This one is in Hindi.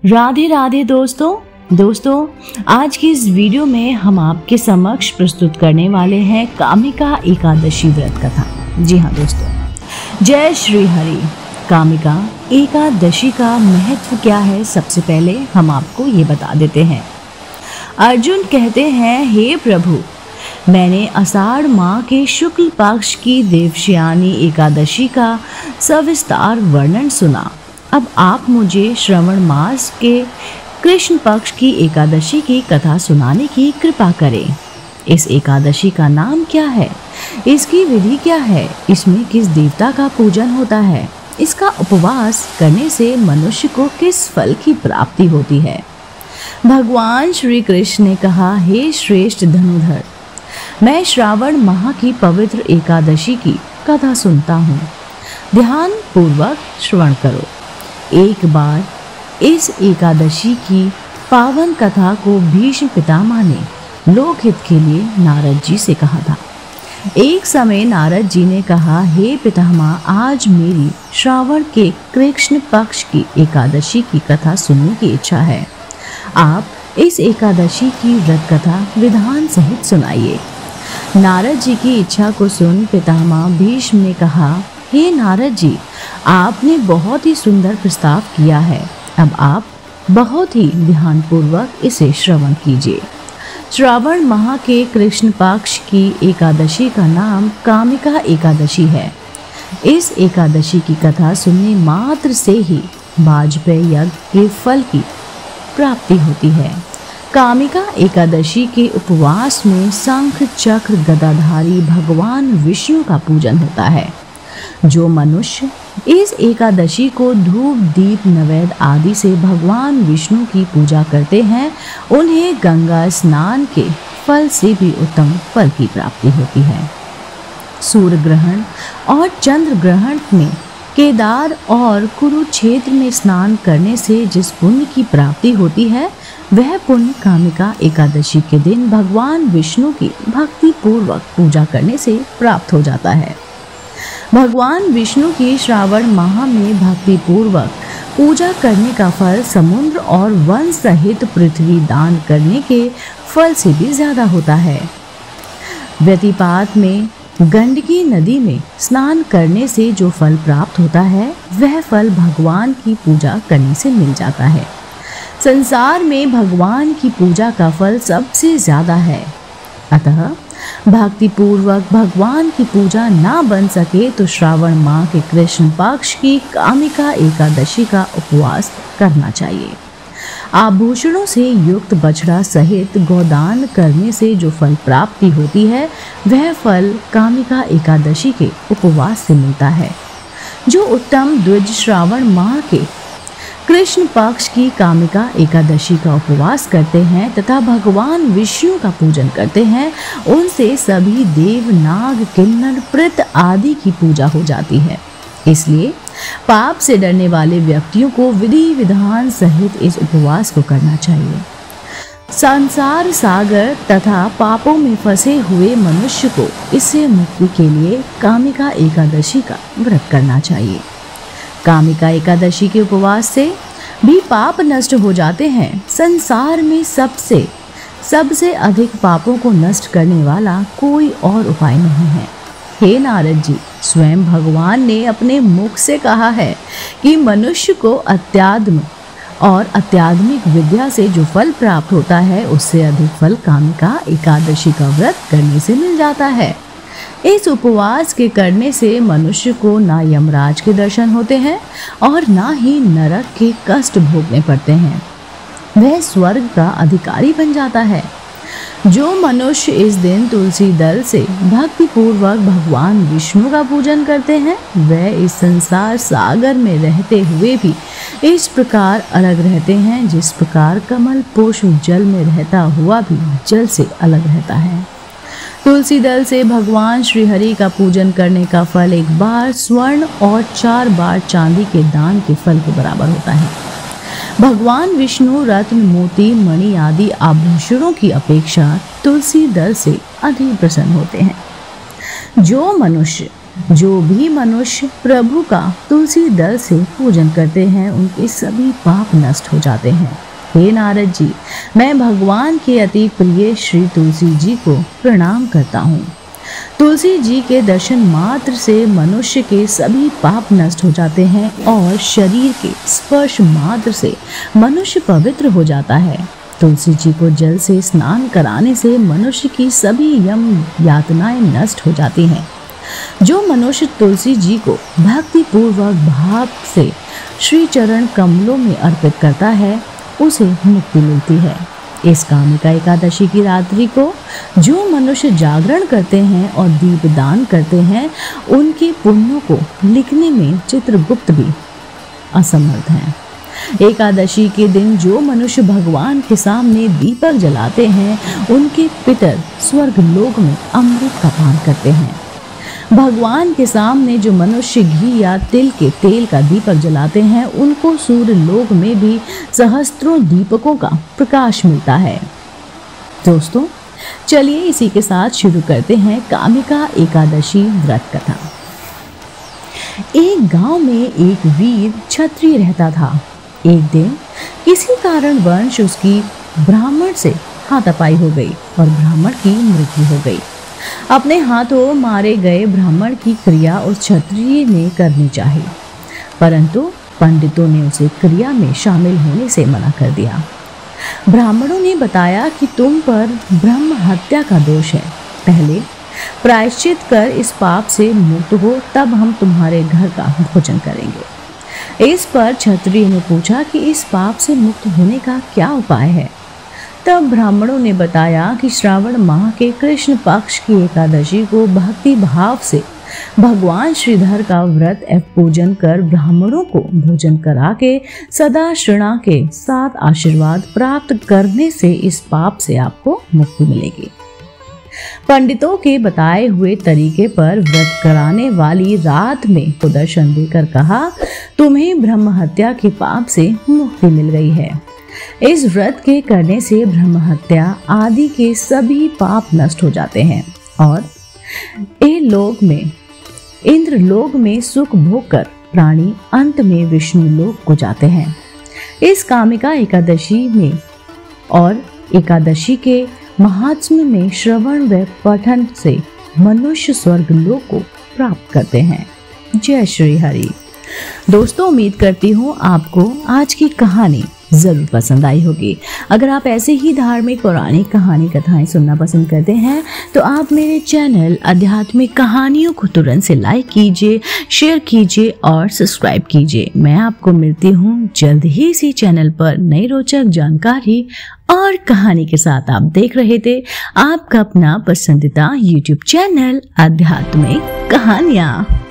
राधे राधे दोस्तों आज की इस वीडियो में हम आपके समक्ष प्रस्तुत करने वाले हैं कामिका एकादशी व्रत कथा। जी हाँ दोस्तों, जय श्री हरि। कामिका एकादशी का महत्व क्या है, सबसे पहले हम आपको ये बता देते हैं। अर्जुन कहते हैं, हे प्रभु, मैंने आषाढ़ माह के शुक्ल पक्ष की देवशयानी एकादशी का सविस्तार वर्णन सुना। अब आप मुझे श्रवण मास के कृष्ण पक्ष की एकादशी की कथा सुनाने की कृपा करें। इस एकादशी का नाम क्या है, इसकी विधि क्या है, इसमें किस देवता का पूजन होता है, इसका उपवास करने से मनुष्य को किस फल की प्राप्ति होती है। भगवान श्री कृष्ण ने कहा, हे श्रेष्ठ धनुधर, मैं श्रावण माह की पवित्र एकादशी की कथा सुनता हूँ। ध्यान पूर्वक श्रवण करो। एक बार इस एकादशी की पावन कथा को भीष्म पितामह ने लोकहित के लिए नारद जी से कहा था। एक समय नारद जी ने कहा, हे पितामह, आज मेरी श्रावण के कृष्ण पक्ष की एकादशी की कथा सुनने की इच्छा है। आप इस एकादशी की व्रत कथा विधान सहित सुनाइए। नारद जी की इच्छा को सुन पितामह भीष्म ने कहा, हे नारद जी, आपने बहुत ही सुंदर प्रस्ताव किया है। अब आप बहुत ही ध्यानपूर्वक इसे श्रवण कीजिए। श्रावण माह के कृष्ण पक्ष की एकादशी का नाम कामिका एकादशी है। इस एकादशी की कथा सुनने मात्र से ही वाजपेयी यज्ञ के फल की प्राप्ति होती है। कामिका एकादशी के उपवास में शंख चक्र गदाधारी भगवान विष्णु का पूजन होता है। जो मनुष्य इस एकादशी को धूप दीप नैवेद्य आदि से भगवान विष्णु की पूजा करते हैं, उन्हें गंगा स्नान के फल से भी उत्तम फल की प्राप्ति होती है। सूर्य ग्रहण और चंद्र ग्रहण में केदार और कुरुक्षेत्र में स्नान करने से जिस पुण्य की प्राप्ति होती है, वह पुण्य कामिका एकादशी के दिन भगवान विष्णु की भक्ति पूर्वक पूजा करने से प्राप्त हो जाता है। भगवान विष्णु की श्रावण माह में भक्ति पूर्वक पूजा करने का फल समुद्र और वन सहित पृथ्वी दान करने के फल से भी ज्यादा होता है। व्यतिपात में गंडकी नदी में स्नान करने से जो फल प्राप्त होता है, वह फल भगवान की पूजा करने से मिल जाता है। संसार में भगवान की पूजा का फल सबसे ज्यादा है। अतः भक्ति पूर्वक भगवान की पूजा ना बन सके तो श्रावण माह के कृष्ण पक्ष की कामिका एकादशी का उपवास करना चाहिए। आभूषणों से युक्त बछड़ा सहित गोदान करने से जो फल प्राप्ति होती है, वह फल कामिका एकादशी के उपवास से मिलता है। जो उत्तम द्विज श्रावण माह के कृष्ण पक्ष की कामिका एकादशी का उपवास करते हैं तथा भगवान विष्णु का पूजन करते हैं, उनसे सभी देव नाग किन्नर प्रेत आदि की पूजा हो जाती है। इसलिए पाप से डरने वाले व्यक्तियों को विधि विधान सहित इस उपवास को करना चाहिए। संसार सागर तथा पापों में फंसे हुए मनुष्य को इससे मुक्ति के लिए कामिका एकादशी का व्रत करना चाहिए। कामिका एकादशी के उपवास से भी पाप नष्ट हो जाते हैं। संसार में सबसे अधिक पापों को नष्ट करने वाला कोई और उपाय नहीं है। हे नारद जी, स्वयं भगवान ने अपने मुख से कहा है कि मनुष्य को अत्यात्म और अत्याधुनिक विद्या से जो फल प्राप्त होता है, उससे अधिक फल कामिका एकादशी का व्रत करने से मिल जाता है। इस उपवास के करने से मनुष्य को ना यमराज के दर्शन होते हैं और ना ही नरक के कष्ट भोगने पड़ते हैं। वह स्वर्ग का अधिकारी बन जाता है। जो मनुष्य इस दिन तुलसी दल से भक्ति पूर्वक भगवान विष्णु का पूजन करते हैं, वह इस संसार सागर में रहते हुए भी इस प्रकार अलग रहते हैं जिस प्रकार कमल पुष्प जल में रहता हुआ भी जल से अलग रहता है। तुलसी दल से भगवान श्री हरि का पूजन करने का फल एक बार स्वर्ण और 4 बार चांदी के दान के फल के बराबर होता है। भगवान विष्णु रत्न मोती मणि आदि आभूषणों की अपेक्षा तुलसी दल से अधिक प्रसन्न होते हैं। जो मनुष्य जो भी मनुष्य प्रभु का तुलसी दल से पूजन करते हैं उनके सभी पाप नष्ट हो जाते हैं। हे नारद जी, मैं भगवान के अति प्रिय श्री तुलसी जी को प्रणाम करता हूँ। तुलसी जी के दर्शन मात्र से मनुष्य के सभी पाप नष्ट हो जाते हैं और शरीर के स्पर्श मात्र से मनुष्य पवित्र हो जाता है। तुलसी जी को जल से स्नान कराने से मनुष्य की सभी यम यातनाएं नष्ट हो जाती हैं। जो मनुष्य तुलसी जी को भक्ति पूर्वक भाव से श्री चरण कमलों में अर्पित करता है उसे मुक्ति मिलती है। इस कामिका एकादशी की रात्रि को जो मनुष्य जागरण करते हैं और दीप दान करते हैं उनके पुण्यों को लिखने में चित्रगुप्त भी असमर्थ हैं। एकादशी के दिन जो मनुष्य भगवान के सामने दीपक जलाते हैं उनके पितर स्वर्ग लोक में अमृत का पान करते हैं। भगवान के सामने जो मनुष्य घी या तिल के तेल का दीपक जलाते हैं उनको सूर्य लोक में भी सहस्त्रों दीपकों का प्रकाश मिलता है। दोस्तों, चलिए इसी के साथ शुरू करते हैं कामिका एकादशी व्रत कथा। एक गांव में एक वीर क्षत्रिय रहता था। एक दिन किसी कारणवश उसकी ब्राह्मण से हाथापाई हो गई और ब्राह्मण की मृत्यु हो गई। अपने हाथों मारे गए ब्राह्मण की क्रिया उस क्षत्रिय ने करनी चाहिए, परंतु पंडितों ने उसे क्रिया में शामिल होने से मना कर दिया। ब्राह्मणों ने बताया कि तुम पर ब्रह्म हत्या का दोष है, पहले प्रायश्चित कर इस पाप से मुक्त हो, तब हम तुम्हारे घर का भोजन करेंगे। इस पर क्षत्रिय ने पूछा कि इस पाप से मुक्त होने का क्या उपाय है। तब ब्राह्मणों ने बताया कि श्रावण माह के कृष्ण पक्ष की एकादशी को भक्ति भाव से भगवान श्रीधर का व्रत पूजन कर ब्राह्मणों को भोजन करा के सदा श्रृणा के साथ आशीर्वाद प्राप्त करने से इस पाप से आपको मुक्ति मिलेगी। पंडितों के बताए हुए तरीके पर व्रत कराने वाली रात में को दर्शन देकर कहा, तुम्हें ब्रह्म हत्या के पाप से मुक्ति मिल गई है। इस व्रत के करने से ब्रह्म हत्या आदि के सभी पाप नष्ट हो जाते हैं और इंद्र लोक में सुख भोग कर प्राणी अंत में विष्णु लोक को जाते हैं। इस कामिका एकादशी में और एकादशी के महात्म्य में श्रवण व पठन से मनुष्य स्वर्ग लोक को प्राप्त करते हैं। जय श्री हरि। दोस्तों, उम्मीद करती हूँ आपको आज की कहानी जरूर पसंद आई होगी। अगर आप ऐसे ही धार्मिक पौराणिक कहानी कथाएं सुनना पसंद करते हैं तो आप मेरे चैनल आध्यात्मिक कहानियों को तुरंत से लाइक कीजिए, शेयर कीजिए और सब्सक्राइब कीजिए। मैं आपको मिलती हूँ जल्द ही इसी चैनल पर नई रोचक जानकारी और कहानी के साथ। आप देख रहे थे आपका अपना पसंदीदा YouTube चैनल आध्यात्मिक कहानियाँ।